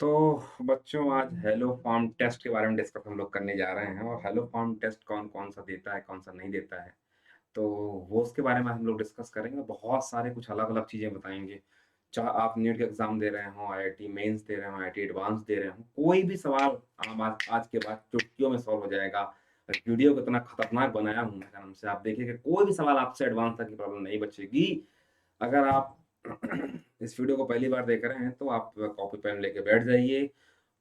तो बच्चों आज हेलो फॉर्म टेस्ट के बारे में डिस्कस हम लोग करने जा रहे हैं और हेलो फॉर्म टेस्ट कौन कौन सा देता है कौन सा नहीं देता है। तो वो उसके बारे में हम लोग डिस्कस करेंगे। बहुत सारे कुछ अलग अलग चीज़ें बताएंगे। चाहे आप नीट का एग्जाम दे रहे हो, आईआईटी मेंस दे रहे हो, आईआईटी एडवांस दे रहे हो, कोई भी सवाल हम आज के बाद चुटकियों में सॉल्व हो जाएगा। वीडियो को इतना खतरनाक बनाया हूँ मैं कसम से, आप देखिए कि कोई भी सवाल आपसे एडवांस तक की प्रॉब्लम नहीं बचेगी। अगर आप इस वीडियो को पहली बार देख रहे हैं तो आप कॉपी पेन लेके बैठ जाइए।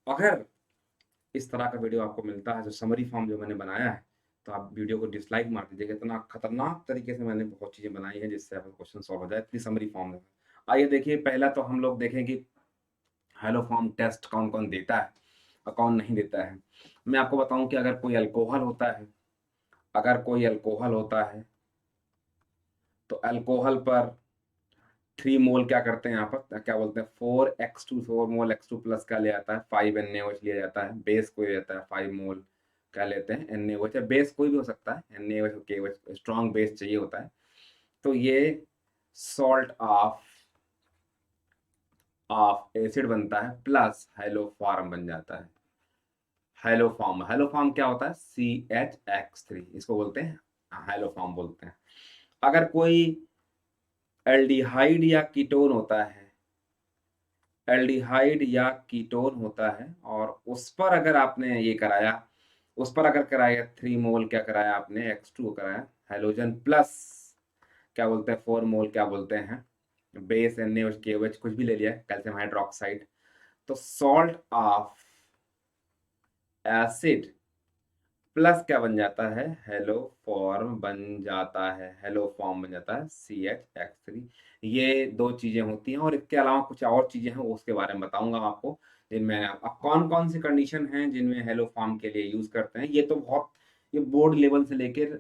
अगर इस तरह का वीडियो आपको मिलता है जो समरी फॉर्म जो मैंने बनाया है, तो आप वीडियो को डिसलाइक मार दीजिएगा। इतना खतरनाक तरीके से मैंने बहुत चीज़ें बनाई हैं जिससे आपका क्वेश्चन सॉल्व हो जाए, इतनी समरी फॉर्म में। आइए देखिए, पहला तो हम लोग देखें कि हेलो फॉर्म टेस्ट कौन कौन देता है और कौन नहीं देता है। मैं आपको बताऊं कि अगर कोई अल्कोहल होता है तो अल्कोहल पर 3 मोल क्या करते हैं, यहाँ पर क्या बोलते हैं, 4x2, 4 मोल x2 प्लस क्या ले आता है, 5 NaOH लिया जाता है। बेस कोई रहता है 5 मोल क्या लेते हैं, NaOH। बेस कोई भी हो सकता है, NaOH KOH, स्ट्रॉन्ग बेस चाहिए होता है। तो ये सॉल्ट ऑफ ऑफ एसिड बनता है प्लस हेलोफॉर्म बन जाता है। हेलोफॉर्म क्या होता है, CH3, इसको बोलते हैं हेलोफॉर्म बोलते हैं। अगर कोई एल्डिहाइड या कीटोन होता है, एल्डिहाइड या कीटोन होता है और उस पर अगर आपने ये कराया, उस पर अगर कराया 3 मोल क्या कराया आपने, X2 कराया, हाइड्रोजन प्लस क्या बोलते हैं 4 मोल क्या बोलते हैं, बेस NaOH KOH कुछ भी ले लिया, कैल्शियम हाइड्रोक्साइड। तो सॉल्ट ऑफ एसिड प्लस क्या बन जाता है, हेलो फॉर्म बन जाता है CH3। ये दो चीजें होती हैं और इसके अलावा कुछ और चीजें हैं, वो उसके बारे में बताऊंगा आपको। जिनमें अब कौन कौन सी कंडीशन हैं जिनमें हेलो फॉर्म के लिए यूज करते हैं, ये बोर्ड लेवल से लेकर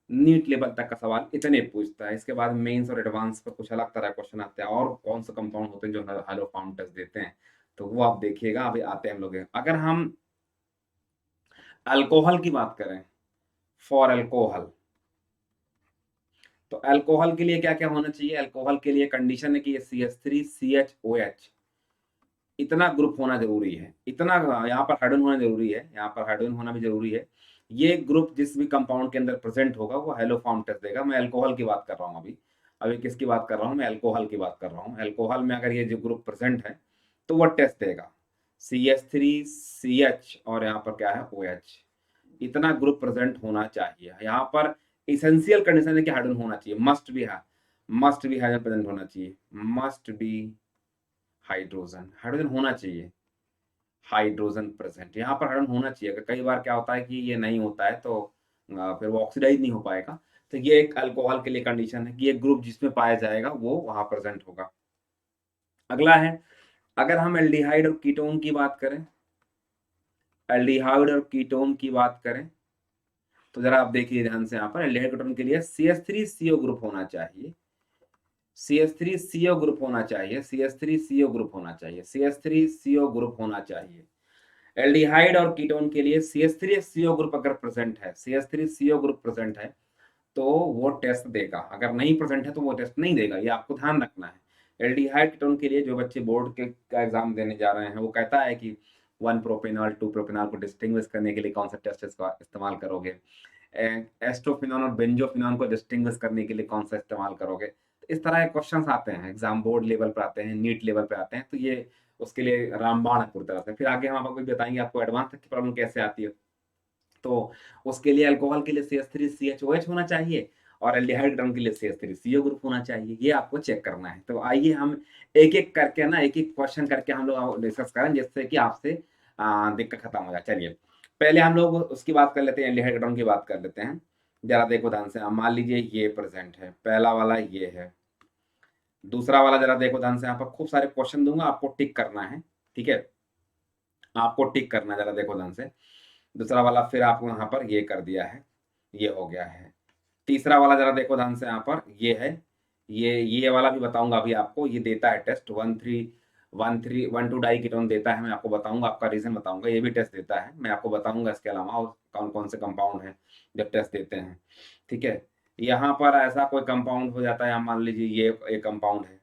नीट लेवल तक का सवाल इतने पूछता है। इसके बाद मेंस और एडवांस पर कुछ अलग तरह क्वेश्चन आते हैं और कौन सा कंपाउंड होते हैं जो हेलो फॉर्म टेस्ट देते हैं, तो वो आप देखिएगा। अभी आते हैं हम लोग, अगर हम अल्कोहल की बात करें, फॉर अल्कोहल, तो अल्कोहल के लिए क्या क्या होना चाहिए, अल्कोहल के लिए कंडीशन है कि ये CH3CHOH इतना ग्रुप होना जरूरी है। इतना यहाँ पर हाइड्रोजन होना जरूरी है, यहाँ पर हाइड्रोजन होना भी जरूरी है। ये ग्रुप जिस भी कंपाउंड के अंदर प्रेजेंट होगा वो हेलो फॉर्म टेस्ट देगा। मैं अल्कोहल की बात कर रहा हूँ अभी। अभी किसकी बात कर रहा हूँ, मैं अल्कोहल की बात कर रहा हूँ। अल्कोहल में अगर ये जो ग्रुप प्रेजेंट है तो वो टेस्ट देगा। CH3CH और यहाँ पर क्या है OH, इतना ग्रुप प्रेजेंट होना चाहिए। यहाँ पर इसेंशियल कंडीशन है कि हाइड्रोजन होना चाहिए, मस्ट बी हाइड्रोजन प्रेजेंट होना चाहिए, मस्ट बी हाइड्रोजन, हाइड्रोजन होना चाहिए, हाइड्रोजन प्रेजेंट यहाँ पर हाइड्रोजन होना चाहिए। कई बार क्या होता है कि ये नहीं होता है तो फिर वो ऑक्सीडाइज नहीं हो पाएगा। तो ये एक अल्कोहल के लिए कंडीशन है कि ये ग्रुप जिसमें पाया जाएगा वो वहां प्रेजेंट होगा। अगला है, अगर हम एल्डिहाइड और कीटोन की बात करें, एल्डिहाइड और कीटोन की बात करें तो जरा आप देखिए ध्यान से, यहाँ पर एल्डिहाइड कीटोन के लिए CH3CO ग्रुप होना चाहिए, CH3CO ग्रुप होना चाहिए, CH3CO ग्रुप होना चाहिए, CH3CO ग्रुप होना चाहिए। एल्डिहाइड और कीटोन के लिए CH3CO ग्रुप अगर प्रेजेंट है, CH3CO ग्रुप प्रेजेंट है तो वो टेस्ट देगा। अगर नहीं प्रेजेंट है तो वो टेस्ट नहीं देगा, ये आपको ध्यान रखना है। एल्डिहाइड कीटोन के लिए जो बच्चे बोर्ड के का एग्जाम देने जा रहे हैं वो कहता है कि 1 प्रोपेनॉल 2 प्रोपेनॉल को डिस्टिंग्विश करने के लिए कौन सा टेस्ट इसका इस्तेमाल करोगे, एस्टोफिनॉन और बेंजोफिनॉन को डिस्टिंग्विश करने के लिए कौन सा इस्तेमाल करोगे। तो इस तरह के क्वेश्चंस आते हैं, एग्जाम बोर्ड लेवल पर आते हैं, नीट लेवल पे आते हैं। तो ये उसके लिए रामबाण है पूरी तरह से। फिर आगे हम आपको बताएंगे आपको एडवांस तक की प्रॉब्लम कैसे आती है। तो उसके लिए अल्कोहल के लिए CH3CHOH होना चाहिए और एल्डिहाइड ड्रम के लिए CH3CO ग्रुप होना चाहिए। ये आपको चेक करना है। तो आइए हम एक एक करके ना, एक एक क्वेश्चन करके हम लोग डिस्कस करें जिससे कि आपसे दिक्कत खत्म हो जाए। चलिए पहले हम लोग उसकी बात कर लेते हैं, एल्डिहाइड ड्रम की बात कर लेते हैं। जरा देखो ध्यान से, मान लीजिए ये प्रेजेंट है, पहला वाला ये है, दूसरा वाला जरा देखो ध्यान से, यहाँ पर खूब सारे क्वेश्चन दूंगा, आपको टिक करना है। ठीक है, आपको टिक करना है, जरा देखो ध्यान से। दूसरा वाला फिर आपको यहाँ पर ये कर दिया है, ये हो गया है। तीसरा वाला जरा देखो ध्यान से, यहाँ पर ये है, ये वाला भी बताऊंगा अभी आपको। ये देता है टेस्ट 1 2 डाई कीटोन देता है, मैं आपको बताऊंगा, आपका रीजन बताऊंगा। ये भी टेस्ट देता है, मैं आपको बताऊंगा इसके अलावा और कौन कौन से कंपाउंड हैं जो टेस्ट देते हैं। ठीक है, यहाँ पर ऐसा कोई कंपाउंड हो जाता है, मान लीजिए ये एक कंपाउंड है,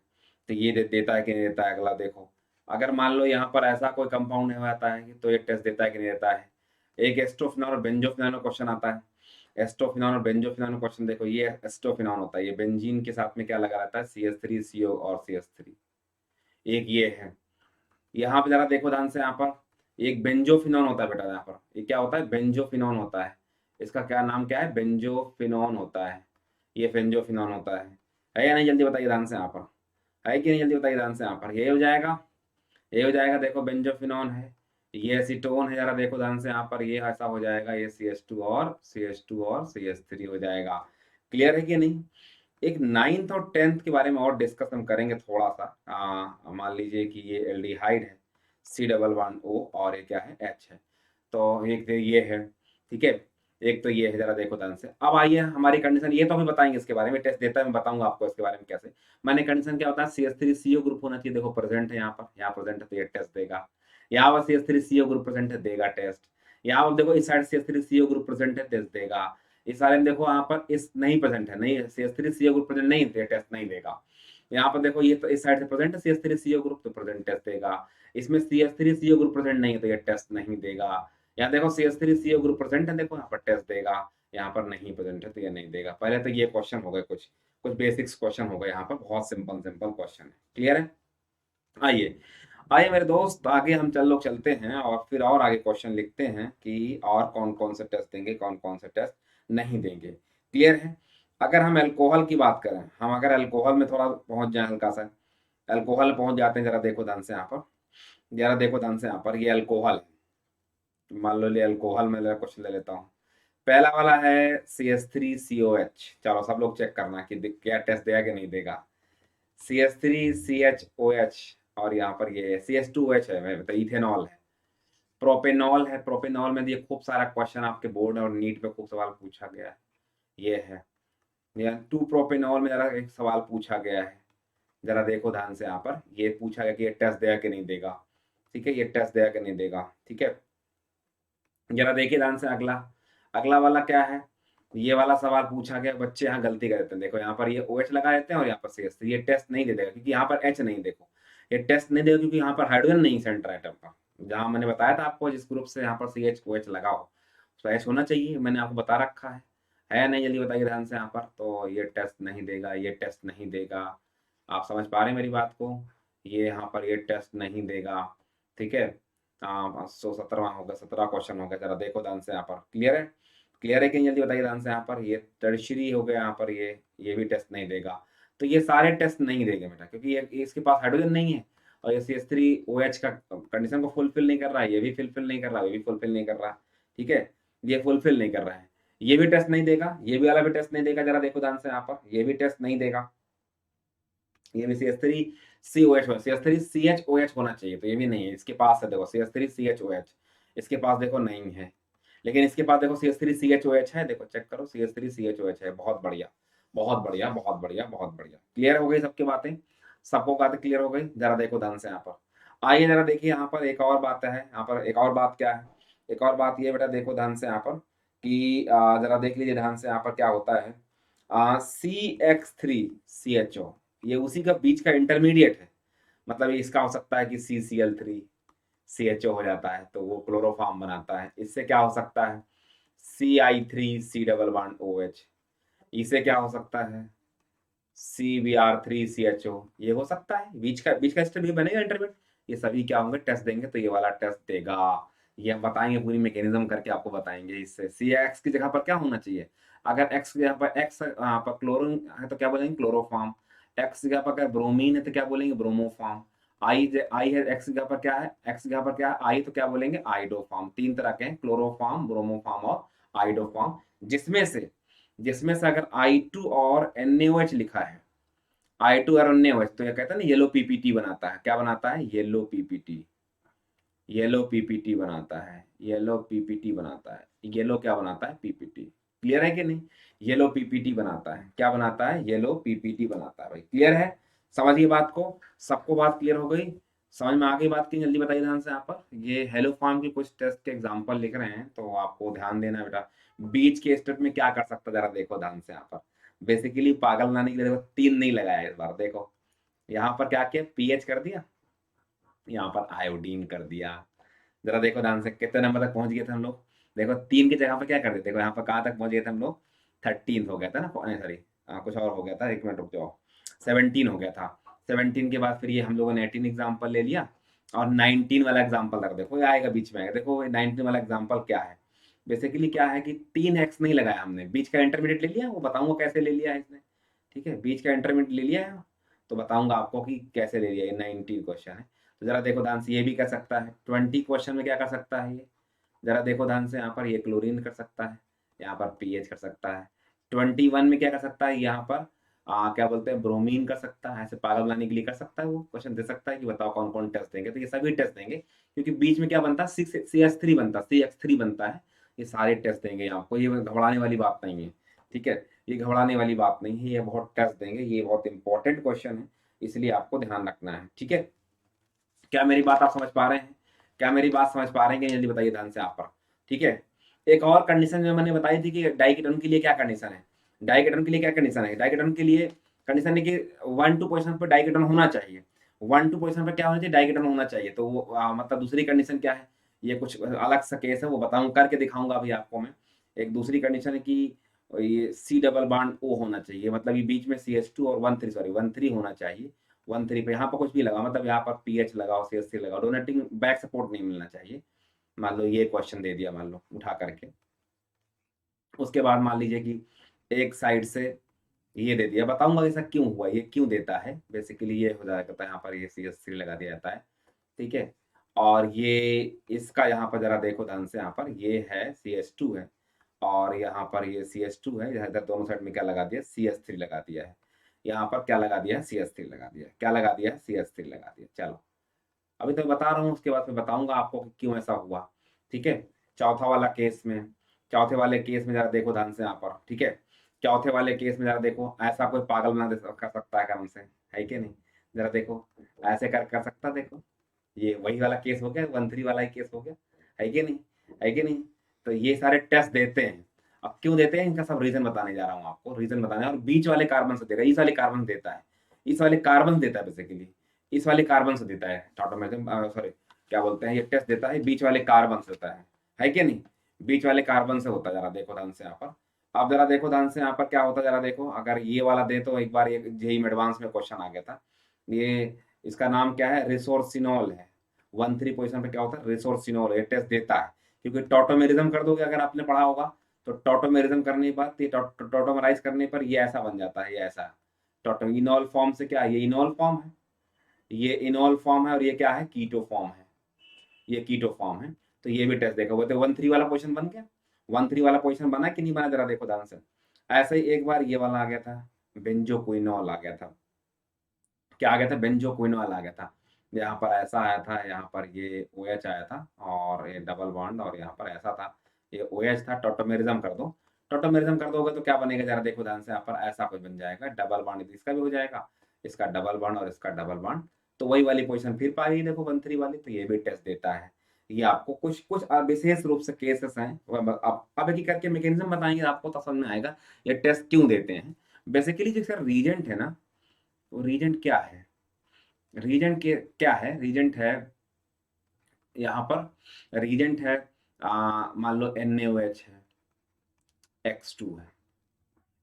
तो ये देता है कि नहीं देता है, अगला देखो। अगर मान लो यहाँ पर ऐसा कोई कंपाउंड होता है तो ये टेस्ट देता है कि नहीं देता है। एक एस्टोफिनॉन और बेंजोफिनॉन क्वेश्चन आता है। एस्टोफिनॉन और बेंजोफिनॉन क्वेश्चन देखो, ये एस्टोफिनॉन होता है, ये बेंजीन के साथ में क्या लगा रहता है, CH3CO और CH3। एक ये है। यहाँ पे जरा देखो ध्यान से, यहाँ पर एक बेंजोफिनॉन होता है बेटा, यहाँ पर ये क्या होता है, बेंजोफिनॉन होता है। इसका क्या नाम क्या है, बेंजोफिनॉन होता है। ये बेंजोफिनॉन होता है या नहीं, जल्दी बताइए ध्यान से यहाँ पर, है कि नहीं, जल्दी बताइए ध्यान से यहाँ पर। ये हो जाएगा, ये हो जाएगा, देखो बेंजोफिनॉन है। ये एसीटोन है, जरा देखो ध्यान से यहाँ पर, ये ऐसा हो जाएगा, ये CH2 और CH2 और CH3 हो जाएगा। क्लियर है कि नहीं। एक 9th और 10th के बारे में और डिस्कस हम करेंगे थोड़ा सा। मान लीजिए कि ये एल्डिहाइड है, C+1O, और ये क्या है, H है। तो एक तो ये है, ठीक है, एक तो ये है, जरा देखो ध्यान से। अब आइए हमारी कंडीशन, ये तो अभी बताएंगे इसके बारे में, टेस्ट देता है मैं बताऊंगा आपको इसके बारे में कैसे। मैंने कंडीशन क्या होता है, CH3CO ग्रुप होना चाहिए, देखो प्रेजेंट है यहाँ पर, यहाँ प्रेजेंट है तो ये टेस्ट देगा। यहाँ पर CH3CO ग्रुप प्रेजेंट है, देगा टेस्ट। यहाँ पर देखो इस साइड CH3CO ग्रुप प्रेजेंट है, टेस्ट देगा। इस वाले में देखो यहाँ पर इस नहीं प्रेजेंट है, नहीं CH3CO ग्रुप प्रेजेंट नहीं है, टेस्ट नहीं देगा। यहाँ पर देखो ये तो इस साइड से प्रेजेंट है CH3CO ग्रुप, तो प्रेजेंट टेस्ट देगा। इसमें CH3CO ग्रुप प्रेजेंट नहीं है तो ये टेस्ट नहीं देगा। यहाँ देखो CH3CO ग्रुप प्रेजेंट है, देखो यहाँ पर टेस्ट देगा। यहाँ पर नहीं प्रेजेंट है तो ये नहीं देगा। पहले तो ये क्वेश्चन हो गए, कुछ कुछ बेसिक्स क्वेश्चन हो गए यहाँ पर, बहुत सिंपल सिंपल क्वेश्चन है। क्लियर है। आइए, आइए मेरे दोस्त, आगे हम चलते हैं और फिर और आगे क्वेश्चन लिखते हैं कि और कौन कौन से टेस्ट देंगे, कौन कौन से टेस्ट नहीं देंगे। क्लियर है। अगर हम अल्कोहल की बात करें, हम अगर अल्कोहल में थोड़ा पहुंच जाए, हल्का सा अल्कोहल पहुंच जाते हैं, जरा देखो ध्यान से यहाँ पर, जरा देखो ध्यान से यहाँ पर, ये अल्कोहल है, मान लो ये अल्कोहल में क्वेश्चन ले लेता हूँ। पहला वाला है CH3COH। चलो सब लोग चेक करना कि क्या टेस्ट देगा कि नहीं देगा। CH3CHOH, और यहाँ पर ये CH2OH है, मतलब इथेनॉल है। प्रोपेनॉल है, प्रोपेनॉल में ये खूब सारा क्वेश्चन आपके बोर्ड और नीट में खूब सवाल पूछा गया है। ये है, या 2 प्रोपेनॉल में जरा एक सवाल पूछा गया है, जरा देखो ध्यान से यहाँ पर, ये पूछा गया कि ये टेस्ट देगा कि नहीं देगा। ठीक है, ये टेस्ट देगा कि नहीं देगा। ठीक है, जरा देखिए ध्यान से अगला, अगला वाला क्या है। ये वाला सवाल पूछा गया, बच्चे यहाँ गलती कर देते हैं, देखो यहाँ पर ये OH लगा देते हैं और यहाँ पर CH3, ये टेस्ट नहीं दे देगा क्योंकि यहाँ पर H नहीं, देखो ये टेस्ट नहीं देगा क्योंकि यहाँ पर हाइड्रोजन नहीं सेंटर एटम का। जहाँ मैंने बताया था आपको, जिस ग्रुप से यहाँ पर CHOH लगा हो तो H होना चाहिए, मैंने आपको बता रखा है नहीं, जल्दी बताइए ध्यान से यहाँ पर। तो ये टेस्ट नहीं देगा, ये टेस्ट नहीं देगा। आप समझ पा रहे हैं मेरी बात को, ये यहाँ पर ये टेस्ट नहीं देगा। ठीक है, हाँ 117वां होगा, 17 क्वेश्चन हो गया, जरा देखो ध्यान से यहाँ पर। क्लियर है, क्लियर है कि नहीं, जल्दी बताइए ध्यान से यहाँ पर। ये टर्शियरी हो गया यहाँ पर, ये भी टेस्ट नहीं देगा। तो ये सारे टेस्ट नहीं देंगे बेटा, क्योंकि ये इसके पास हाइड्रोजन नहीं है और ये CH3OH का कंडीशन को फुलफिल नहीं कर रहा है, ये भी फुलफिल नहीं कर रहा है, ये भी फुलफिल नहीं कर रहा। ठीक है, ये फुलफिल नहीं कर रहा है, ये भी टेस्ट नहीं देगा, ये भी वाला भी टेस्ट नहीं देगा, जरा देखो ध्यान से यहाँ पर, ये भी टेस्ट नहीं देगा। ये भी CH3COH हो, CH3CHOH होना चाहिए, तो ये भी नहीं है, इसके पास है, देखो CH3CHOH इसके पास देखो नहीं है, लेकिन इसके पास देखो CH3CHOH है, देखो चेक करो CH3CHOH है। बहुत बढ़िया, बहुत बढ़िया, बहुत बढ़िया, बहुत बढ़िया। क्लियर हो गई सबकी बातें, सबको बातें क्लियर हो गई, जरा देखो ध्यान से यहाँ पर। आइए जरा देखिए यहाँ पर एक और बात है, यहाँ पर एक और बात क्या है, एक और बात ये बेटा देखो ध्यान से यहाँ पर कि जरा देख लीजिए ध्यान से यहाँ पर क्या होता है। CX3CHO, ये उसी का बीच का इंटरमीडिएट है, मतलब ये इसका हो सकता है कि CCl3CHO हो जाता है तो वो क्लोरोफॉर्म बनाता है। इससे क्या हो सकता है, Ci3C+1OH, इससे क्या हो सकता है CBr3CHO, ये हो सकता है, बीच का स्टेप ये बनेगा इंटरमीडिएट। ये सभी क्या होंगे, टेस्ट देंगे, तो ये वाला टेस्ट देगा। ये हम बताएंगे, पूरी मैकेनिज्म करके आपको बताएंगे। इससे CX की जगह पर क्या होना चाहिए, अगर X की जगह पर यहाँ पर क्लोरीन है तो क्या बोलेंगे, क्लोरोफॉर्म। X की जगह पर अगर ब्रोमीन है तो क्या बोलेंगे, ब्रोमोफॉर्म। आई है, X की जगह पर क्या है, X की जगह पर क्या है, आई, तो क्या बोलेंगे, आइडोफॉर्म। 3 तरह के हैं, क्लोरोफॉर्म, ब्रोमोफॉर्म और आइडोफॉर्म। जिसमें से अगर I2 और NaOH लिखा है, I2 और NaOH, तो ये कहता है ना येलो PPT बनाता है। क्या बनाता है, येलो PPT, येलो PPT बनाता है, येलो PPT बनाता है। येलो क्या बनाता है, PPT। क्लियर है कि नहीं, येलो PPT बनाता है, क्या बनाता है, येलो PPT बनाता है। भाई क्लियर है, समझिए बात को, सबको बात क्लियर हो गई, समझ में आ गई बात की, जल्दी बताइए ध्यान से यहाँ पर। ये हेलो फॉर्म के कुछ टेस्ट के एग्जाम्पल लिख रहे हैं, तो आपको ध्यान देना है बेटा। बीच के स्टेट में क्या कर सकता है, जरा देखो ध्यान से यहाँ पर। बेसिकली पागल बनाने के लिए देखो 3 नहीं लगाया इस बार, देखो यहाँ पर क्या किया, पीएच कर दिया, यहाँ पर आयोडीन कर दिया। जरा देखो ध्यान से कितने नंबर तक पहुंच गए थे हम लोग। देखो 3 की जगह पर क्या कर देते, देखो यहाँ पर कहाँ तक पहुंच गए थे हम लोग, 13 हो गया था ना, सॉरी कुछ और हो गया था, 1 मिनट रुक जाओ, 17 हो गया था। 17 के बाद फिर ये हम लोगों ने 18 एग्जाम्पल ले लिया, और 19 वाला एग्जाम्पल तक देखो ये आएगा बीच में आएगा। देखो 19 वाला एग्जाम्पल क्या है, बेसिकली क्या है कि 3x नहीं लगाया हमने, बीच का इंटरमीडिएट ले लिया, वो बताऊंगा कैसे ले लिया है इसने। ठीक है, बीच का इंटरमीडिएट ले लिया है, तो बताऊंगा आपको कि कैसे ले लिया। ये 19 क्वेश्चन है, तो जरा देखो ध्यान से, ये भी कर सकता है 20 क्वेश्चन में, क्या कर सकता है ये, जरा देखो ध्यान से, यहाँ पर ये क्लोरीन कर सकता है, यहाँ पर पीएच कर सकता है। 21 में क्या कर सकता है, यहाँ पर क्या बोलते हैं, ब्रोमीन कर सकता है, ऐसे पागल बनाने के लिए कर सकता है, वो क्वेश्चन दे सकता है कि बताओ कौन कौन टेस्ट देंगे, तो ये सभी टेस्ट देंगे, क्योंकि बीच में क्या बनता है, CH3 बनता है, CH3 बनता है, ये सारे टेस्ट देंगे आपको, ये घबराने वाली बात नहीं है। ठीक है, ये घबराने वाली बात नहीं है, ये बहुत टेस्ट देंगे, ये बहुत इंपॉर्टेंट क्वेश्चन है, इसलिए आपको ध्यान रखना है। ठीक है, क्या मेरी बात आप समझ पा रहे हैं, क्या मेरी बात समझ पा रहे हैं, जल्दी बताइए ध्यान से आप पर। ठीक है, एक और कंडीशन जो मैंने बताई थी कि डाइकेटोन के लिए क्या कंडीशन है, डाइकेटोन के लिए क्या कंडीशन है, डाइकेटोन के लिए कंडीशन है कि 1-2 पोजीशन पर डाइकेटोन होना चाहिए, 1-2 पोजीशन पर क्या होना चाहिए, डाइकेटोन होना चाहिए। तो वो मतलब दूसरी कंडीशन क्या है, ये कुछ अलग सा केस है, वो बताऊं करके दिखाऊंगा अभी आपको मैं। एक दूसरी कंडीशन है कि ये C डबल बॉन्ड O होना चाहिए, मतलब ये बीच में CH2 और 1-3 सॉरी 1-3 होना चाहिए। 1-3 पे यहाँ पर कुछ भी लगा, मतलब यहाँ पर पीएच लगाओ, CH3 लगाओ, डोनेटिंग बैक सपोर्ट नहीं मिलना चाहिए। मान लो ये क्वेश्चन दे दिया, मान लो उठा करके, उसके बाद मान लीजिए कि एक साइड से ये दे दिया, बताऊंगा ऐसा क्यों हुआ, ये क्यों देता है, बेसिकली ये हो जाएगा, तो यहाँ पर ये CH3 लगा दिया जाता है। ठीक है, और ये इसका यहाँ पर जरा देखो ध्यान से, यहाँ पर ये है CH2 है, और यहाँ पर ये CH2 है, इधर दोनों साइड में क्या लगा दिया, CH3 लगा दिया है। यहाँ पर क्या लगा दिया है, CH3 लगा दिया है, क्या लगा दिया है, CH3 लगा दिया। चलो अभी तो बता रहा हूँ, उसके बाद फिर बताऊंगा आपको कि क्यों ऐसा हुआ। ठीक है, चौथा वाला केस में, चौथे वाले केस में जरा देखो ध्यान से यहाँ पर। ठीक है, चौथे वाले केस में जरा देखो, ऐसा कोई पागल बना कर सकता है काम से, है कि नहीं, जरा देखो, ऐसे कर सकता, देखो ये वही वाला केस हो गया, 1-3 वाला ही केस हो गया, है कि नहीं, है कि नहीं। तो ये सारे टेस्ट देते हैं, अब क्यों देते हैं इनका सब रीजन बताने जा रहा हूँ आपको, रीजन बताने, और बीच वाले कार्बन से देगा, इस वाले कार्बन देता है, इस वाले कार्बन देता है बेसिकली, इस वाले कार्बन से देता है टाटोमेरिज्म, सॉरी क्या बोलते हैं, ये टेस्ट देता है बीच वाले कार्बन से होता है कि नहीं, बीच वाले कार्बन से होता है। जरा देखो ध्यान से यहाँ पर, अब जरा देखो ध्यान से यहाँ पर क्या होता है, जरा देखो, अगर ये वाला दे तो एक बार ये जेई में एडवांस में क्वेश्चन आ गया था, ये इसका नाम क्या है, रिसोर्सिनॉल है। 1-3 पोजीशन पे क्या होता है, रिसोर्सिनॉल, ये टेस्ट देता है, क्योंकि टॉटोमेरिज्म कर दोगे अगर आपने पढ़ा होगा, तो टॉटोमेरिज्म करने के बाद, टॉटोमराइज करने पर ये ऐसा बन जाता है, ये ऐसा टॉटो, इनॉल फॉर्म से क्या है, ये इनॉल फॉर्म है, ये इनॉल फॉर्म है, और ये क्या है, कीटो फॉर्म है, ये कीटो फॉर्म है। तो ये भी टेस्ट देखा, वो तो 1-3 वाला पोजीशन बन गया, 1-3 वाला पोजीशन बना कि नहीं बना, जरा देखो ध्यान से। ऐसे ही एक बार ये वाला आ गया था, बेंजोक्विनोल आ गया था, क्या आ गया था, बेंजोक्विनोल आ गया था, यहाँ पर ऐसा आया था, यहाँ पर ये OH आया था, और ये डबल बॉन्ड, और यहाँ पर ऐसा था, ये OH था, टॉटोमेरिज्म कर दो, टॉटोमेरिज्म कर दोगे तो क्या बनेगा, जरा देखो ध्यान से, यहाँ पर ऐसा कुछ बन जाएगा, डबल बॉन्ड इसका भी हो जाएगा, इसका डबल बॉन्ड और इसका डबल बॉन्ड, तो वही वाली पोजीशन फिर पाई, देखो 1-3 वाली, तो ये भी टेस्ट देता है। ये आपको कुछ कुछ विशेष रूप से केसेस हैं, अब एक एक करके मैकेनिज्म बताएंगे आपको, तो समझ में आएगा ये टेस्ट क्यों देते हैं। बेसिकली जो सर रीजेंट है ना, वो रीजेंट क्या है, रीजेंट के क्या है, रीजेंट है यहाँ पर, रीजेंट है मान लो NaOH है, X2 है,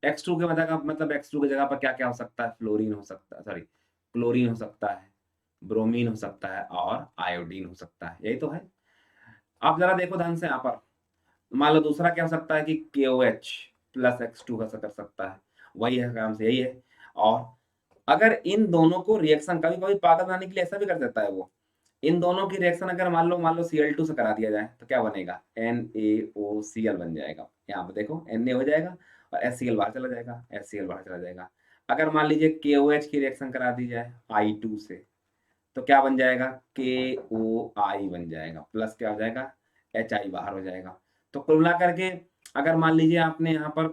X2 के मतलब X2 की जगह पर क्या क्या हो सकता है, फ्लोरीन हो सकता है, सॉरी क्लोरीन हो सकता है, ब्रोमीन हो सकता है, और आयोडीन हो सकता है, यही तो है। आप जरा देखो ध्यान से यहाँ पर, मान लो दूसरा क्या हो सकता है कि KOH प्लस X2 का कर सकता है, वही है काम से, यही है। और अगर इन दोनों को रिएक्शन, कभी कभी पागल बनाने के लिए ऐसा भी कर देता है वो, इन दोनों की रिएक्शन अगर मान लो Cl2 से करा दिया जाए, तो क्या बनेगा, NaOCl बन जाएगा, यहाँ पे देखो Na हो जाएगा, और HCl बाहर चला जाएगा, HCl बाहर चला जाएगा। अगर मान लीजिए KOH की रिएक्शन करा दी जाए I2 से, तो क्या बन जाएगा, KOI बन जाएगा, प्लस क्या हो जाएगा, HI बाहर हो जाएगा। तो कुल मिला करके अगर मान लीजिए आपने यहाँ पर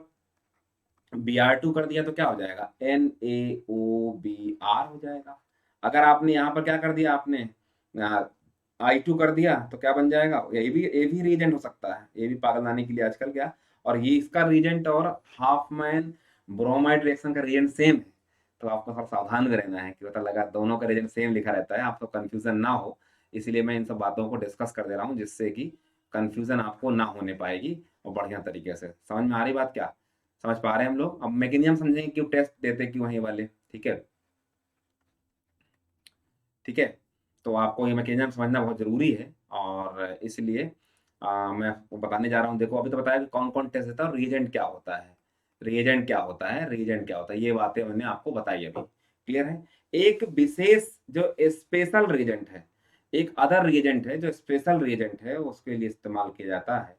Br2 कर दिया, तो क्या हो जाएगा, NaOBr हो जाएगा। अगर आपने यहाँ पर क्या कर दिया, आपने I2 कर दिया, तो क्या बन जाएगा, ये भी रीजेंट हो सकता है, ये भी पागल बनाने के लिए आजकल क्या, और ये इसका रीजेंट और हाफमैन ब्रोमाइड रिएक्शन का रीजेंट सेम है, तो आपको थोड़ा सावधान भी रहना है कि पता लगा दोनों का रीजन सेम लिखा रहता है, आपको कन्फ्यूजन ना हो। इसीलिए मैं इन सब बातों को डिस्कस कर दे रहा हूँ, जिससे कि कन्फ्यूजन आपको ना होने पाएगी और बढ़िया तरीके से। समझ में आ रही बात? क्या समझ पा रहे हैं हम लोग? अब मैकेनिज्म समझेंगे, क्यों टेस्ट देते क्यों वहीं वाले। ठीक है, ठीक है। तो आपको ये मैकेनिज्म समझना बहुत ज़रूरी है, और इसलिए मैं आपको बताने जा रहा हूँ। देखो, अभी तो बताया कि कौन कौन टेस्ट देता है और रीएजेंट क्या होता है, रीएजेंट क्या होता है, रीएजेंट क्या होता है, ये बातें मैंने आपको बताई अभी। क्लियर है? एक विशेष जो स्पेशल रीएजेंट है, एक अदर रीएजेंट है जो स्पेशल रीएजेंट है, उसके लिए इस्तेमाल किया जाता है।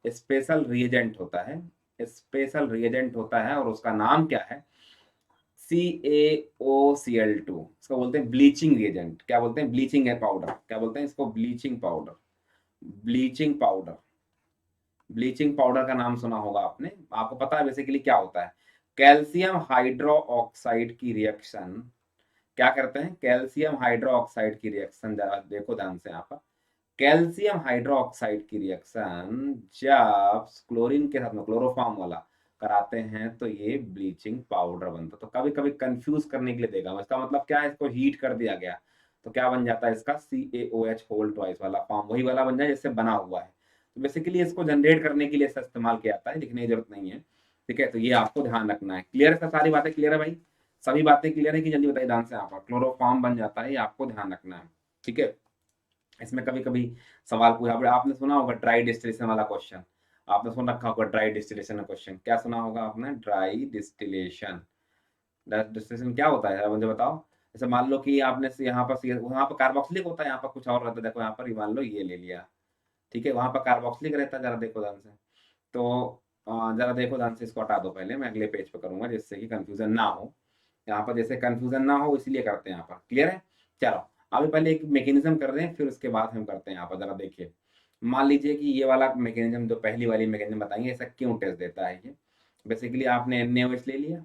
स्पेशल रीएजेंट होता है, स्पेशल रीएजेंट होता है, और उसका नाम क्या है? CaOCl2। इसको बोलते हैं ब्लीचिंग रिएजेंट। क्या बोलते हैं? ब्लीचिंग है पाउडर। क्या बोलते हैं इसको? Bleaching powder. Bleaching powder, bleaching powder का नाम सुना होगा आपने। आपको पता है बेसिकली क्या होता है? कैल्शियम हाइड्रो ऑक्साइड की रिएक्शन क्या करते हैं? कैल्शियम हाइड्रो ऑक्साइड की रिएक्शन, जरा देखो ध्यान से यहाँ पर। कैल्शियम हाइड्रो ऑक्साइड की रिएक्शन जब क्लोरीन के साथ में क्लोरोफॉर्म वाला कराते हैं तो ये ब्लीचिंग पाउडर बनता है। तो कभी कभी कंफ्यूज करने के लिए देगा, इसका मतलब क्या है? इसको हीट कर दिया गया तो क्या बन जाता है इसका? CaOH होल ट्वाइस वाला फॉर्म वही वाला बन जाए जिससे बना हुआ है। तो बेसिकली इसको जनरेट करने के लिए इसका इस्तेमाल किया जाता है, लिखने की जरूरत नहीं है। ठीक है, तो ये आपको ध्यान रखना है। क्लियर है? सारी बातें क्लियर है भाई? सभी बातें क्लियर है कि जल्दी बताइए ध्यान से। आप क्लोरोफॉर्म बन जाता है, ये आपको ध्यान रखना है। ठीक है, इसमें कभी कभी सवाल पूछा, आपने सुना होगा ड्राई डिस्टिलेशन वाला क्वेश्चन, आपने सुन रखा होगा ड्राई डिस्टिलेशन का क्वेश्चन। क्या सुना होगा आपने? Dry distillation. डिस्टिलेशन क्या होता है मुझे बताओ। जैसे मान लो कि आपने यहाँ पर कार्बोक्सिलिक होता है, यहाँ पर कुछ और रहता है। देखो यहाँ पर मान लो ये ले लिया, ठीक है, वहां पर कार्बोक्सिलिक रहता है। जरा देखो ध्यान से। तो जरा देखो ध्यान से, इसको हटा दो पहले, मैं अगले पेज पे करूंगा जिससे कि कंफ्यूजन ना हो। यहाँ पर जैसे कंफ्यूजन ना हो इसलिए करते हैं यहाँ पर। क्लियर है? चलो, अभी पहले एक मैकेनिज्म कर दें, फिर उसके बाद हम करते हैं यहाँ पर। जरा देखिए, मान लीजिए कि ये वाला मैकेनिज्म, जो पहली वाली मैकेनिज्म बताएंगे, ऐसा क्यों टेस्ट देता है ये। बेसिकली आपने NaOH ले लिया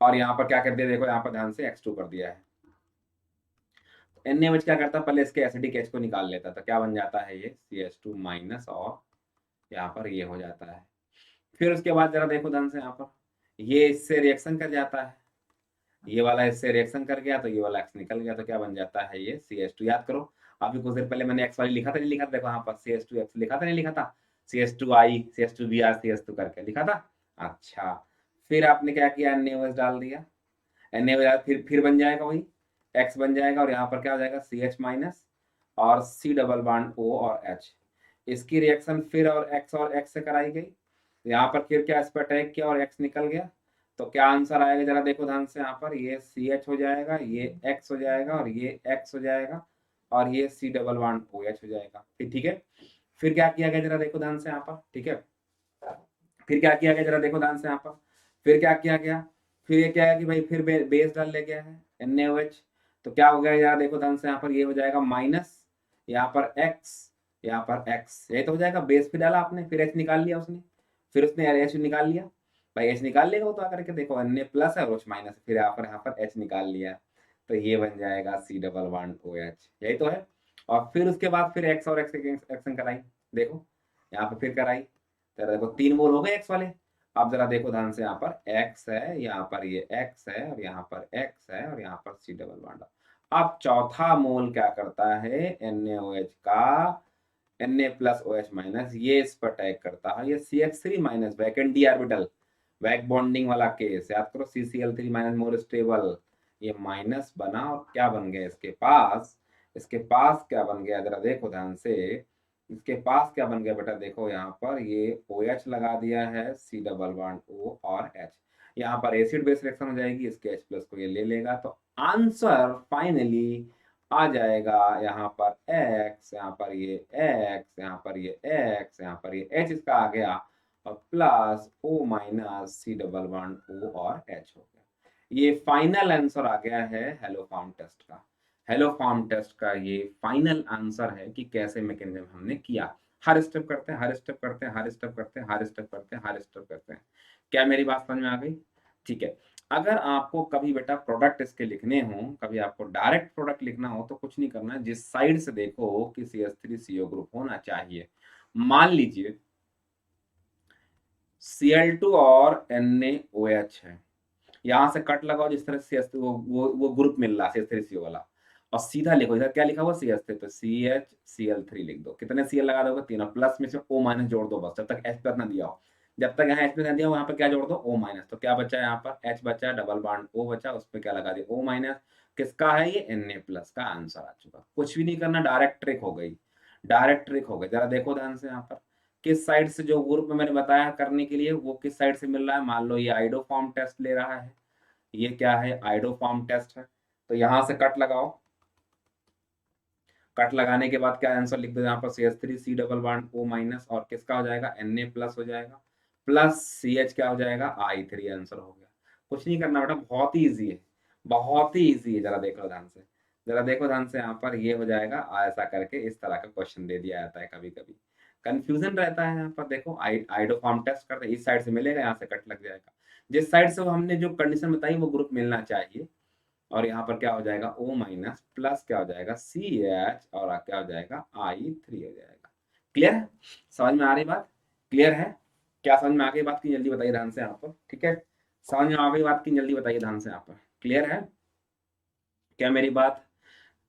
और यहाँ पर क्या कर दिया, देखो यहाँ पर ध्यान से X2 कर दिया है। NaOH क्या करता है? पहले इसके एसिडिक H को निकाल लेता था। क्या बन जाता है ये? CH2 माइनस, और यहाँ पर ये हो जाता है। फिर उसके बाद जरा देखो ध्यान से यहाँ पर, ये इससे रिएक्शन कर जाता है, ये वाला इससे रिएक्शन कर गया तो ये वाला X निकल गया, तो क्या बन जाता है? ये CH2। याद करो, अभी कुछ देर पहले मैंने X वाली लिखा था, नहीं लिखा था? देखो यहाँ पर CH2X लिखा था, नहीं लिखा था? CH2I, CH2Br, CH2 करके लिखा था। अच्छा, फिर आपने क्या किया? NaOH डाल दिया। NaOH फिर बन जाएगा वही, X बन जाएगा, और यहाँ पर क्या हो जाएगा? CH माइनस और C डबल बॉन्ड O और H। इसकी रिएक्शन फिर और X से कराई गई, यहाँ पर फिर क्या इस पर अटैक किया और X निकल गया। तो क्या आंसर आएगा? जरा देखो ध्यान से यहाँ पर, ये CH हो जाएगा, ये X हो जाएगा, और ये X हो जाएगा, और ये C डबल बॉन्ड OH हो जाएगा। ठीक है, फिर क्या किया गया? जरा देखो ध्यान से यहाँ पर। ठीक है, फिर क्या किया गया? जरा देखो ध्यान से यहाँ पर, फिर क्या किया गया? फिर ये क्या है कि भाई फिर बेस डाल ले गया है NaOH। तो क्या हो गया यार? देखो ध्यान से यहाँ पर, ये हो जाएगा माइनस, यहाँ पर X, यहाँ पर X, ये तो हो जाएगा। बेस फिर डाला आपने, फिर H निकाल लिया उसने, फिर उसने H निकाल लिया। भाई H निकाल लेगा वो तो आकर के, देखो Na प्लस है और OH माइनस, फिर यहाँ पर H निकाल लिया, तो ये बन जाएगा C डबल बॉन्ड OH। यही तो है। और फिर उसके बाद फिर X और X एक्शन कराई, देखो यहाँ पर फिर कराई, तो देखो 3 मोल हो गए X वाले। अब जरा देखो ध्यान से, यहाँ पर X है, यहाँ पर ये X है, और यहाँ पर X है, और यहाँ पर C डबल बॉन्ड। अब चौथा मोल क्या करता है? NaOH का, Na प्लस OH माइनस, ये इस पर अटैक करता है, ये CH3 minus vacant D orbital, back bonding वाला केस याद करो, CCl3 माइनस मोर स्टेबल, ये माइनस बना, और क्या बन गया इसके पास? इसके पास क्या बन गया? जरा देखो ध्यान से, इसके पास क्या बन गया बेटा? देखो यहाँ पर ये OH लगा दिया है, C डबल बॉन्ड O और H, यहाँ पर एसिड बेस रिएक्शन हो जाएगी, इसके H प्लस को ये ले लेगा, तो आंसर फाइनली आ जाएगा यहाँ पर X, यहाँ पर ये X, यहाँ पर ये X, यहाँ पर ये H इसका आ गया, और plus O minus C double bond O और H हो गया। ये फाइनल आंसर आ गया है हेलो फॉर्म टेस्ट का। हेलो फॉर्म टेस्ट का ये फाइनल आंसर है कि कैसे मैकेनिज्म हमने किया। हर स्टेप करते हैं, हर स्टेप करते हैं, हर स्टेप करते हैं, हर स्टेप करते हैं, हर स्टेप करते हैं। क्या मेरी बात समझ में आ गई? ठीक है, अगर आपको कभी बेटा प्रोडक्ट इसके लिखने हो, कभी आपको डायरेक्ट प्रोडक्ट लिखना हो, तो कुछ नहीं करना है, जिस साइड से देखो कि CH3CO ग्रुप होना चाहिए। मान लीजिए Cl2 और NaOH है, यहाँ से कट लगाओ जिस तरह से वो ग्रुप मिल रहा है CH3CO वाला, और सीधा लिखो इधर क्या लिखा हुआ CH3, तो CHCl3 लिख दो। कितने Cl लगा दोगे? तीनों। प्लस में से O माइनस जोड़ दो बस, जब तक H प्लस ना दिया हो। जब तक यहाँ H प्लस ना दिया हो वहां पर क्या जोड़ दो? O minus. तो क्या बचा यहाँ पर? H बचा, डबल बॉन्ड O बचा, उस पर क्या लगा दिया? O minus. किसका है ये? Na+ का आंसर आ चुका। कुछ भी नहीं करना, डायरेक्ट ट्रिक हो गई, डायरेक्ट ट्रिक हो गई। जरा देखो ध्यान से यहाँ पर, किस साइड से जो ग्रुप में मैंने बताया करने के लिए, वो किस साइड से मिल रहा है। मान लो ये आइडोफॉर्म टेस्ट ले रहा है, ये क्या है? आइडोफॉर्म टेस्ट है। तो यहां से कट लगाओ, कट लगाने के बाद क्या आंसर लिख दो यहाँ पर? CH3 C double bond O minus, और किसका हो जाएगा? Na+ हो जाएगा, प्लस CH क्या हो जाएगा? I3 आंसर हो गया। कुछ नहीं करना बेटा, बहुत ही इजी है, बहुत ही इजी है। जरा देखो ध्यान से, जरा देखो ध्यान से, यहाँ पर ये हो जाएगा। ऐसा करके इस तरह का क्वेश्चन दे दिया जाता है, कभी कभी कंफ्यूजन रहता है। यहाँ पर देखो आइडोफॉर्म टेस्ट करते हैं, इस साइड से मिलेगा, यहाँ से कट लग जाएगा। जिस साइड से हमने जो कंडीशन बताई वो ग्रुप मिलना चाहिए, और यहाँ पर क्या हो जाएगा? O माइनस, प्लस क्या हो जाएगा? CH, और क्या हो जाएगा? I3 हो जाएगा। क्लियर है? समझ में आ रही बात? क्लियर है? क्या समझ में आ गई बात की? जल्दी बताइए ध्यान से यहाँ पर। ठीक है, समझ में आ गई बात की? जल्दी बताइए ध्यान से यहाँ पर। क्लियर है क्या मेरी बात?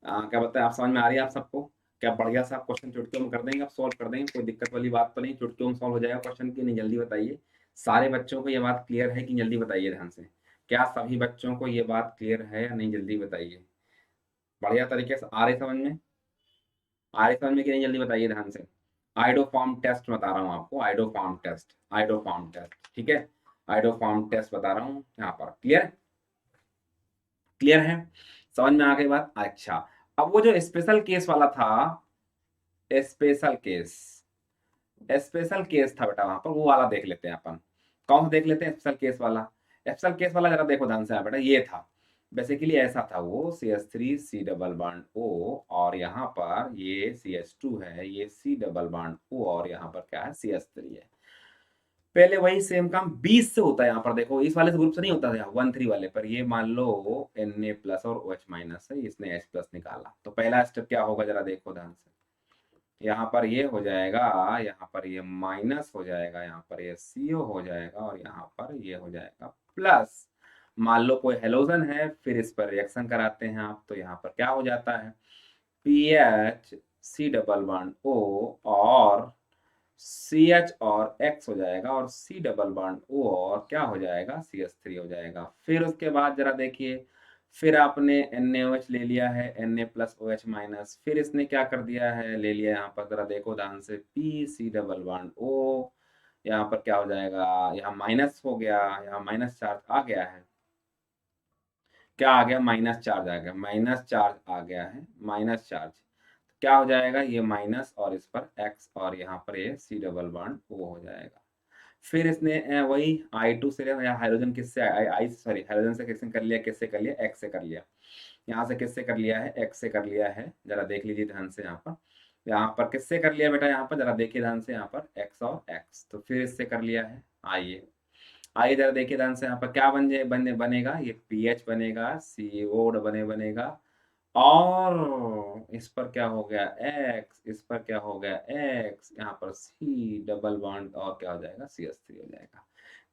क्या बताए, आप समझ में आ रही है आप सबको? क्या बढ़िया सा क्वेश्चन चुटकियों में कर देंगे, आप सॉल्व कर देंगे, कोई दिक्कत वाली बात तो नहीं? चुटकियों में सॉल्व हो जाएगा क्वेश्चन की नहीं? जल्दी बताइए। सारे बच्चों को ये बात क्लियर है कि? जल्दी बताइए ध्यान से। क्या सभी बच्चों को ये बात क्लियर है या नहीं? जल्दी बताइए। बढ़िया तरीके से आ रही समझ में? आ रही समझ में कि नहीं? जल्दी बताइए ध्यान से। आइडोफॉर्म टेस्ट बता रहा हूँ आपको, आइडोफॉर्म टेस्ट, आइडोफॉर्म टेस्ट। ठीक है, आइडोफॉर्म टेस्ट बता रहा हूँ यहाँ पर। क्लियर? क्लियर है? समझ में आ गई बात? अच्छा, अब वो जो स्पेशल केस वाला था, स्पेशल केस, स्पेशल केस था बेटा वहां पर, वो वाला देख लेते हैं अपन। कौन सा देख लेते हैं? स्पेशल केस वाला। स्पेशल केस वाला जरा देखो ध्यान से बेटा, ये था बेसिकली ऐसा था वो, CH3 C double bond O, और यहाँ पर ये CH2 है, ये C डबल बॉन्ड O, और यहाँ पर क्या है? CH3 है। पहले वही सेम काम 20 से होता है। यहाँ पर देखो, इस वाले से ग्रुप से नहीं होता था 1 3 वाले पर। ये मान लो Na+ और OH माइनस है, इसने H+ निकाला। तो पहला स्टेप क्या होगा? जरा देखो ध्यान से, यहाँ पर ये हो जाएगा, यहाँ पर ये माइनस हो जाएगा, यहाँ पर ये CO हो जाएगा, और यहाँ पर ये हो जाएगा प्लस। मान लो कोई हेलोजन है, फिर इस पर रिएक्शन कराते हैं आप, तो यहाँ पर क्या हो जाता है? PH C double bond O, और CH और X हो जाएगा, और C डबल बॉन्ड O, और क्या हो जाएगा? CH3 हो जाएगा। फिर उसके बाद जरा देखिए, फिर आपने NaOH ले लिया है, Na+ OH माइनस, फिर इसने क्या कर दिया है? ले लिया यहाँ पर, जरा देखो ध्यान से, PC डबल बॉन्ड O, यहाँ पर क्या हो जाएगा? यहाँ माइनस हो गया, यहाँ माइनस चार्ज आ गया है। क्या आ गया? माइनस चार्ज आ गया, माइनस चार्ज आ गया है, माइनस चार्ज। क्या हो जाएगा? ये माइनस, और इस पर X, और यहाँ पर ये C डबल बॉन्ड O हो जाएगा। फिर इसने वही I2 से या हाइड्रोजन किससे आई सॉरी हाइड्रोजन से किससे कर लिया? किससे कर लिया? X से कर लिया। यहाँ से किससे कर लिया है? X से कर लिया है। जरा देख लीजिए ध्यान से यहाँ पर, यहाँ पर किससे कर लिया बेटा? यहाँ पर जरा देखिए ध्यान से, यहाँ पर X और X, तो फिर इससे कर लिया है। आइए आइए जरा देखिए ध्यान से, यहाँ पर क्या बनेगा? ये PH बनेगा, CO बनेगा, और इस पर क्या हो गया? X, इस पर क्या हो गया? X, यहाँ पर C डबल बॉन्ड, और क्या हो जाएगा? CH3 हो जाएगा।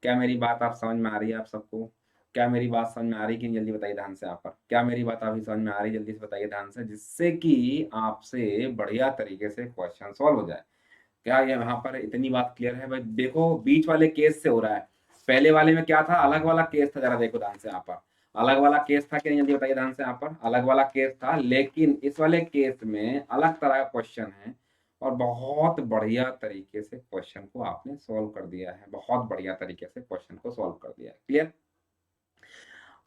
क्या मेरी बात आप समझ में आ रही है आप सबको? क्या मेरी बात समझ में आ रही है कि नहीं? जल्दी बताइए ध्यान से यहाँ पर। क्या मेरी बात अभी समझ में आ रही है? जल्दी से बताइए ध्यान से, जिससे कि आपसे बढ़िया तरीके से क्वेश्चन सॉल्व हो जाए। क्या ये यहाँ पर इतनी बात क्लियर है भाई? देखो बीच वाले केस से हो रहा है, पहले वाले में क्या था? अलग वाला केस था। जरा देखो ध्यान से यहाँ पर, अलग वाला केस था कि नहीं? जल्दी बताइए ध्यान से, यहाँ पर अलग वाला केस था, लेकिन इस वाले केस में अलग तरह का क्वेश्चन है, और बहुत बढ़िया तरीके से क्वेश्चन को आपने सॉल्व कर दिया है, बहुत बढ़िया तरीके से क्वेश्चन को सॉल्व कर दिया है। क्लियर?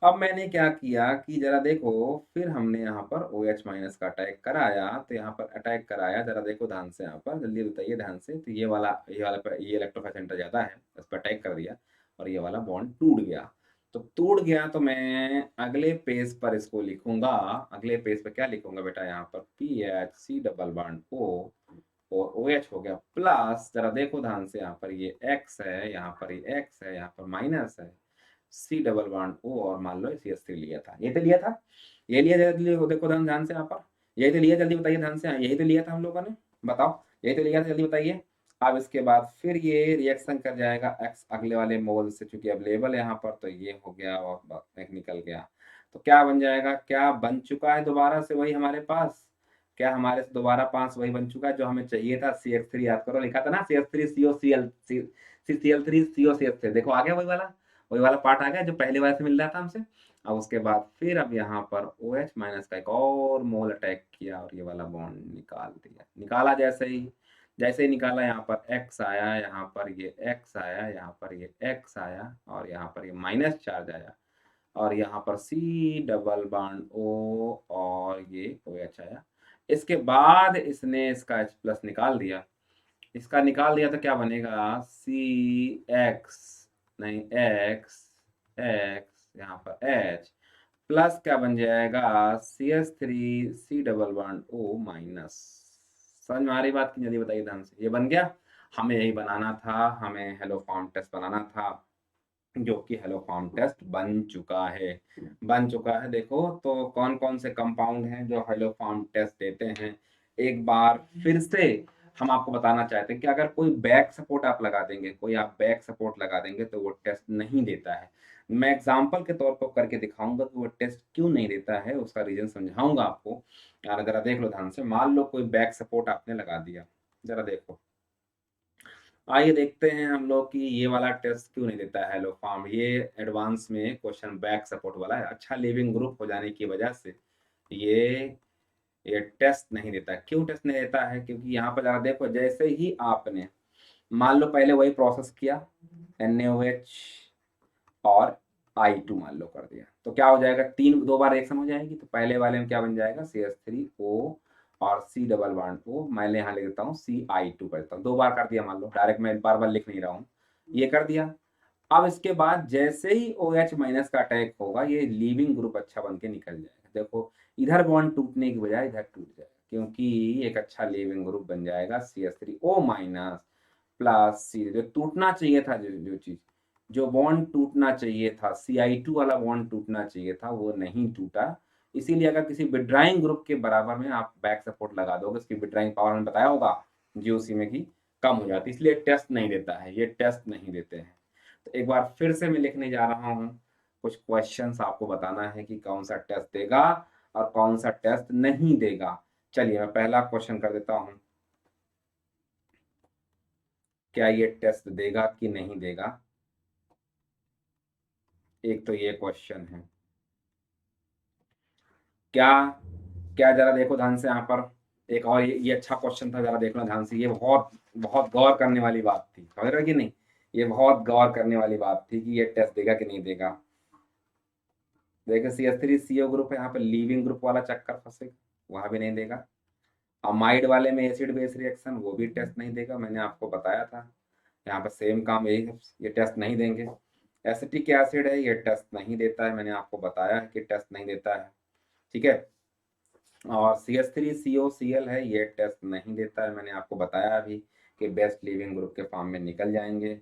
अब मैंने क्या किया कि जरा देखो, फिर हमने यहाँ पर OH माइनस का अटैक कराया, तो यहाँ पर अटैक कराया, जरा देखो ध्यान से यहाँ पर, जल्दी बताइए ध्यान से। तो ये इलेक्ट्रोफाइल सेंटर ज्यादा है, इस पर अटैक कर दिया, और ये वाला बॉन्ड टूट गया। तो टूट गया, तो मैं अगले पेज पर इसको लिखूंगा। अगले पेज पर क्या लिखूंगा बेटा? यहाँ पर PHC डबल बॉन्ड O, और OH हो गया प्लस, जरा देखो ध्यान से, यहाँ पर ये X है, यहाँ पर ये X है, यहाँ पर माइनस है, C डबल बॉन्ड O, और मान लो CH3 लिया था। ये तो लिया था, ये लिया, जल्दी देखो ध्यान ध्यान से यहाँ पर, यही तो लिया, जल्दी बताइए ध्यान से, यही तो लिया था हम लोगों ने, बताओ, यही तो लिया था, जल्दी बताइए। अब इसके बाद फिर ये रिएक्शन कर जाएगा एक्स अगले वाले मोल से, चूंकि अवेलेबल है यहाँ पर, तो ये हो गया और एक निकल गया। तो क्या बन जाएगा, क्या बन चुका है दोबारा से वही हमारे पास, क्या हमारे से दोबारा पास वही बन चुका है जो हमें चाहिए था। CH3 याद करो, लिखा था ना CH3COCl, CCl3COCH3, देखो आ गया वही वाला पार्ट आ गया जो पहले वाले से मिल रहा था हमसे। अब उसके बाद फिर अब यहाँ पर OH माइनस का एक और मोल अटैक किया और ये वाला बॉन्ड निकाल दिया। निकाला जैसे ही निकाला, यहाँ पर X आया, यहाँ पर ये X आया, यहाँ पर ये X आया और यहाँ पर ये माइनस चार्ज आया और यहाँ पर C डबल बॉन्ड O और ये OH आया। इसके बाद इसने इसका H प्लस निकाल दिया, इसका निकाल दिया तो क्या बनेगा, CX नहीं X X यहाँ पर H प्लस क्या बन जाएगा, CH3 C double bond O minus. समझ में आ रही बात की, जल्दी बताइए ध्यान से। ये बन गया, हमें यही बनाना था, हमें हेलो फॉर्म टेस्ट बनाना था, जो कि हेलो फॉर्म टेस्ट बन चुका है। देखो तो कौन कौन से कंपाउंड हैं जो हेलो फॉर्म टेस्ट देते हैं, एक बार फिर से हम आपको बताना चाहते हैं कि अगर कोई बैक सपोर्ट आप लगा देंगे, कोई आप बैक सपोर्ट लगा देंगे तो वो टेस्ट नहीं देता है। मैं एग्जाम्पल के तौर पर करके दिखाऊंगा कि वो टेस्ट क्यों नहीं देता है, उसका रीजन समझाऊंगा आपको। यार जरा देख लो ध्यान से, मान लो कोई बैक सपोर्ट आपने लगा दिया, जरा देखो, आइए देखते हैं हम लोग कि ये वाला टेस्ट क्यों नहीं देता है हेलो फॉर्म। ये एडवांस में क्वेश्चन बैक सपोर्ट वाला है, अच्छा लिविंग ग्रुप हो जाने की वजह से ये ये टेस्ट नहीं देता है। क्यों टेस्ट नहीं देता है, क्योंकि यहाँ पर जरा देखो, जैसे ही आपने मान लो पहले वही प्रोसेस किया, NaOH और I2 मान लो कर दिया, तो क्या हो जाएगा, दो बार रिएक्शन हो जाएगी। तो पहले वाले में क्या बन जाएगा, CH3O और C डबल बॉन्ड O, मैं यहाँ लिख देता हूँ CI2 करता हूँ, दो बार कर दिया मान लो, डायरेक्ट मैं बार बार लिख नहीं रहा हूँ, ये कर दिया। अब इसके बाद जैसे ही OH माइनस का अटैक होगा, ये लीविंग ग्रुप अच्छा बन के निकल जाएगा। देखो इधर बॉन्ड टूटने की बजाय इधर टूट जाएगा, क्योंकि एक अच्छा लीविंग ग्रुप बन जाएगा CH3O माइनस प्लस C। जो टूटना चाहिए था, जो चीज, जो बॉन्ड टूटना चाहिए था, CI2 वाला बॉन्ड टूटना चाहिए था, वो नहीं टूटा। इसीलिए अगर किसी विड्राइंग ग्रुप के बराबर में आप बैक सपोर्ट लगा दोगे, उसकी विड्राइंग पावर मैंने बताया होगा GOC में की कम हो जाती है, इसलिए टेस्ट नहीं देता है, ये टेस्ट नहीं देते हैं। तो एक बार फिर से मैं लिखने जा रहा हूँ, कुछ क्वेश्चंस आपको बताना है कि कौन सा टेस्ट देगा और कौन सा टेस्ट नहीं देगा। चलिए मैं पहला क्वेश्चन कर देता हूँ, क्या ये टेस्ट देगा कि नहीं देगा। एक तो ये क्वेश्चन है, क्या क्या जरा देखो ध्यान से यहाँ पर, एक और ये अच्छा क्वेश्चन था, जरा देखना ध्यान से, ये बहुत बहुत गौर करने वाली बात थी, समझ रहे कि नहीं, ये बहुत गौर करने वाली बात थी कि ये टेस्ट देगा कि नहीं देगा। देखिए CH3CO ग्रुप है, यहाँ पे लीविंग ग्रुप वाला चक्कर फंसेगा, वहां भी नहीं देगा। अमाइड वाले में एसिड बेस रिएक्शन, वो भी टेस्ट नहीं देगा, मैंने आपको बताया था। यहाँ पर सेम काम यही है, ये टेस्ट नहीं देंगे। एसिटिक एसिड है, ये टेस्ट नहीं देता है, मैंने आपको बताया है कि टेस्ट नहीं देता है, ठीक है। और CH3COCl है, ये टेस्ट नहीं देता है, मैंने आपको बताया अभी कि बेस्ट लिविंग ग्रुप के फॉर्म में निकल जाएंगे।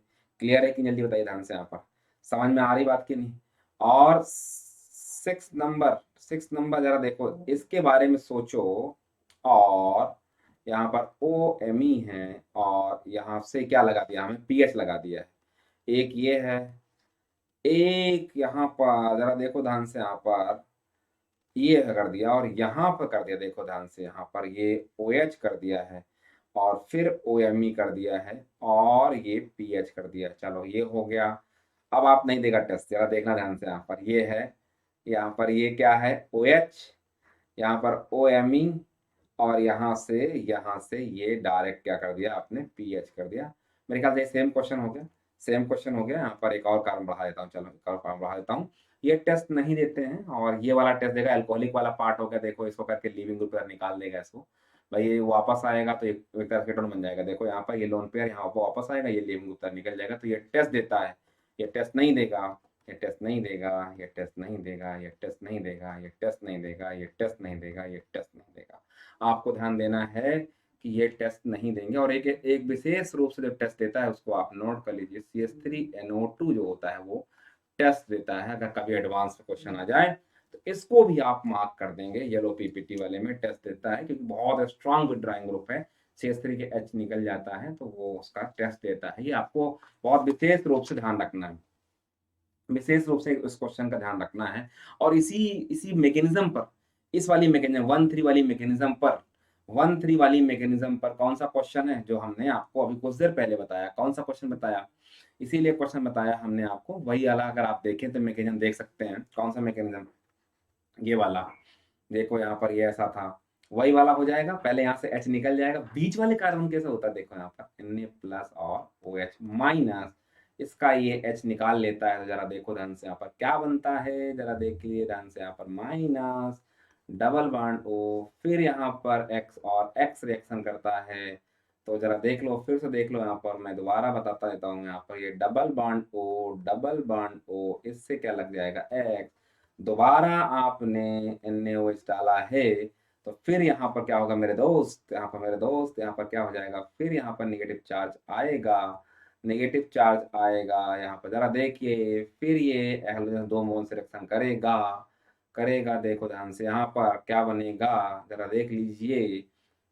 क्लियर है कि जल्दी बताइए ध्यान से, यहाँ पर समझ में आ रही बात की नहीं। और 6 नंबर जरा देखो, इसके बारे में सोचो। और यहाँ पर OMe है और यहाँ से क्या लगा दिया, हमें pH लगा दिया है, एक ये है, एक यहाँ पर जरा देखो ध्यान से, यहाँ पर ये कर दिया और यहाँ पर कर दिया, देखो ध्यान से, यहाँ पर ये OH कर दिया है और फिर OMe कर दिया है और ये pH कर दिया। चलो ये हो गया। अब आप नहीं देगा टेस्ट, जरा देखना ध्यान से, यहाँ पर ये है, यहाँ पर ये क्या है, OH, यहाँ पर OMe और यहाँ से ये डायरेक्ट क्या कर दिया आपने, pH कर दिया। मेरे ख्याल से सेम क्वेश्चन हो गया, सेम क्वेश्चन हो गया। यहाँ पर एक और कारण बढ़ा देता हूँ, चलो एक और कारण बढ़ा देता हूँ। ये टेस्ट नहीं देते हैं और ये वाला टेस्ट देगा, अल्कोहलिक वाला पार्ट हो गया, देखो इसको करके लीविंग ग्रुप निकाल देगा इसको, भाई ये वापस आएगा तो एक तरह कीटोन बन जाएगा। देखो यहाँ पर ये लोन पेयर यहाँ पर वापस आएगा, ये लीविंग ग्रुप निकल जाएगा, तो ये टेस्ट देता है। ये टेस्ट नहीं देगा, ये टेस्ट नहीं देगा, ये टेस्ट नहीं देगा, ये टेस्ट नहीं देगा, ये टेस्ट नहीं देगा, ये टेस्ट नहीं देगा, ये टेस्ट नहीं देगा। आपको ध्यान देना है कि ये टेस्ट नहीं देंगे। और एक एक विशेष रूप से जो टेस्ट देता है उसको आप नोट कर लीजिए, CH3NO2 जो होता है वो टेस्ट देता है। अगर कभी एडवांस में क्वेश्चन आ जाए तो इसको भी आप मार्क कर देंगे, येलो PPT वाले में टेस्ट देता है, क्योंकि बहुत स्ट्रांग विड्राइंग ग्रुप है CH3 के H निकल जाता है तो वो उसका टेस्ट देता है। ये आपको बहुत विशेष रूप से ध्यान रखना है, विशेष रूप से इस क्वेश्चन का ध्यान रखना है। और इसी इसी मैकेनिज्म पर, इस वाली मैकेनिज्म 1-3 वाली मैकेनिज्म पर, 1-3 वाली मैकेनिज्म पर कौन सा क्वेश्चन है जो हमने आपको अभी कुछ देर पहले बताया, कौन सा क्वेश्चन बताया, इसीलिए क्वेश्चन बताया हमने आपको वही वाला। अगर आप देखें तो मैकेनिज्म देख सकते हैं, कौन सा मैकेनिज्म, ये वाला देखो, यहाँ पर ये ऐसा था, वही वाला हो जाएगा। पहले यहाँ से H निकल जाएगा, बीच वाले कार्बन कैसे होता है देखो, यहाँ पर Na प्लस और OH माइनस, इसका ये H निकाल लेता है। तो जरा देखो ध्यान से यहाँ पर क्या बनता है, जरा देख लिए ध्यान से, यहाँ पर माइनस डबल बॉन्ड O, फिर यहाँ पर X और X रिएक्शन करता है। तो जरा देख लो, फिर से देख लो, यहाँ पर मैं दोबारा बताता देता हूँ, यहाँ पर ये डबल बॉन्ड O, इससे क्या लग जाएगा X, दोबारा आपने NaOH डाला है, तो फिर यहाँ पर क्या होगा मेरे दोस्त, यहाँ पर मेरे दोस्त, यहाँ पर क्या हो जाएगा, फिर यहाँ पर नेगेटिव चार्ज आएगा, नेगेटिव चार्ज आएगा। यहाँ पर जरा देखिए, फिर ये हाइड्रोजन 2 मोल से रिएक्शन करेगा, करेगा, देखो ध्यान से, यहाँ पर क्या बनेगा, जरा देख लीजिए,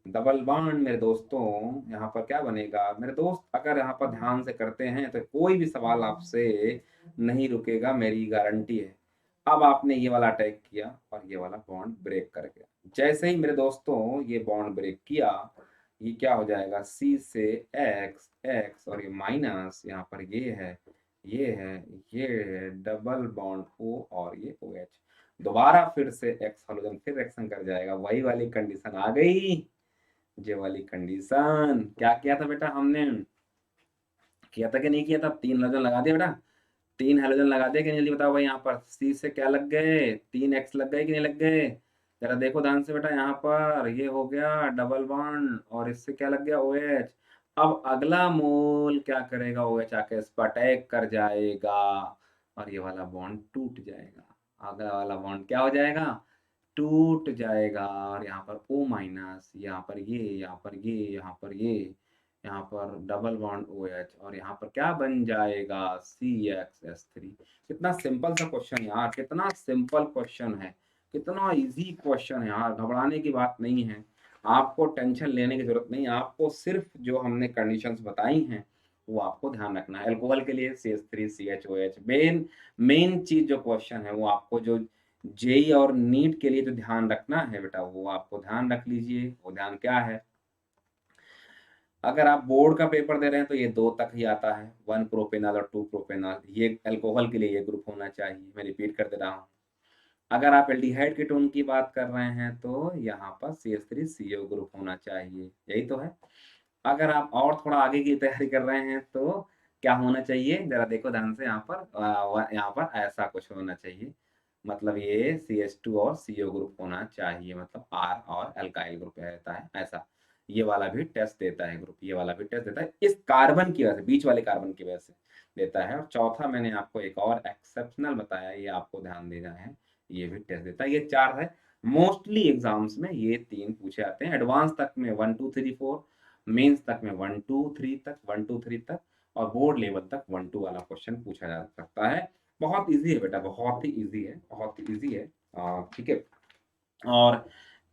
डबल बॉन्ड मेरे दोस्तों, यहाँ पर क्या बनेगा मेरे दोस्त, अगर यहाँ पर ध्यान से करते हैं तो कोई भी सवाल आपसे नहीं रुकेगा, मेरी गारंटी है। अब आपने ये वाला अटैक किया और ये वाला बॉन्ड ब्रेक कर गया। जैसे ही मेरे दोस्तों ये बॉन्ड ब्रेक किया, ये क्या हो जाएगा, C से X और ये माइनस, यहाँ पर ये है, ये है, ये है, डबल बॉन्ड O और ये OH, दोबारा फिर से X हाइड्रोजन फिर रिएक्शन कर जाएगा, वही वाली कंडीशन आ गई, ये वाली कंडीशन। क्या किया था बेटा हमने, किया था कि नहीं किया था, 3 हाइड्रोजन लगा दिया बेटा, 3 हाइड्रोजन लगा दिया कि नहीं, जल्दी बताओ भाई। यहाँ पर C से क्या लग गए, 3X लग गए कि नहीं लग गए, जरा देखो ध्यान से बेटा, यहाँ पर ये हो गया डबल बॉन्ड और इससे क्या लग गया OH। अब अगला मोल क्या करेगा, OH आके इस पर अटैक कर जाएगा और ये वाला बॉन्ड टूट जाएगा, अगला वाला बॉन्ड क्या हो जाएगा, टूट जाएगा। और यहाँ पर O माइनस, यहाँ पर ये, यहाँ पर ये, यहाँ पर ये, यहाँ पर डबल बॉन्ड OH और यहाँ पर क्या बन जाएगा, CXS3। कितना सिंपल सा क्वेश्चन यार, कितना सिंपल क्वेश्चन है, कितना इजी क्वेश्चन है यार, घबराने की बात नहीं है, आपको टेंशन लेने की जरूरत नहीं, आपको सिर्फ जो हमने कंडीशंस बताई हैं वो आपको ध्यान रखना है। अल्कोहल के लिए CH3CHOH, मेन चीज जो क्वेश्चन है वो आपको, जो जेई और नीट के लिए जो ध्यान रखना है बेटा, वो आपको ध्यान रख लीजिए। वो ध्यान क्या है, अगर आप बोर्ड का पेपर दे रहे हैं तो ये 2 तक ही आता है, 1 प्रोपेनॉल और 2 प्रोपेनॉल, ये अल्कोहल के लिए ये ग्रुप होना चाहिए, मैं रिपीट कर दे रहा हूँ। अगर आप एल्डिहाइड कीटोन की बात कर रहे हैं तो यहाँ पर CH3CO ग्रुप होना चाहिए, यही तो है। अगर आप और थोड़ा आगे की तैयारी कर रहे हैं तो क्या होना चाहिए, जरा देखो ध्यान से, यहाँ पर ऐसा कुछ होना चाहिए, मतलब ये CH2 और CO ग्रुप होना चाहिए, मतलब R और अल्काइल ग्रुप रहता है ऐसा। ये वाला भी टेस्ट देता है ग्रुप, ये वाला भी टेस्ट देता है, इस कार्बन की वजह से, बीच वाले कार्बन की वजह से देता है। और चौथा मैंने आपको एक और एक्सेप्शनल बताया, ये आपको ध्यान देना है, ये भी टेस्ट देता है। ये 4 है, मोस्टली एग्जाम्स में ये 3 पूछे आते हैं, एडवांस तक में 1 2 3 4, मेंस तक में 1 2 3 तक, 1 2 3 तक, और बोर्ड लेवल तक 1 2 वाला क्वेश्चन पूछा जा सकता है। बहुत इजी है बेटा, बहुत ही इजी है, बहुत ही इजी है, ठीक है। और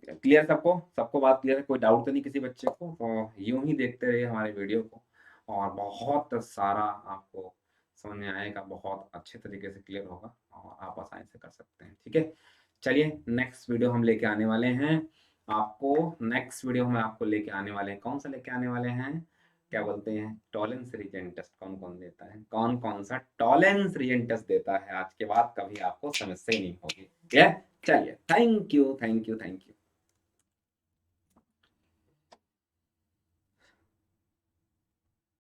क्लियर सबको, सबको बात क्लियर है, कोई डाउट तो नहीं किसी बच्चे को, तो यूं ही देखते रहिए हमारे वीडियो को और बहुत सारा आपको समझ में आएगा, बहुत अच्छे तरीके से क्लियर होगा और आप आसानी से कर सकते हैं, ठीक है। चलिए नेक्स्ट वीडियो हम लेके आने वाले हैं आपको, नेक्स्ट वीडियो में आपको लेके आने वाले हैं, कौन सा लेके आने वाले हैं, क्या बोलते हैं, टॉलेंस रीजन टेस्ट कौन कौन देता है, कौन कौन सा टॉलेंस रीजन टेस्ट देता है, आज के बाद कभी आपको समस्या ही नहीं होगी, ठीक है। चलिए, thank you, thank you, thank you.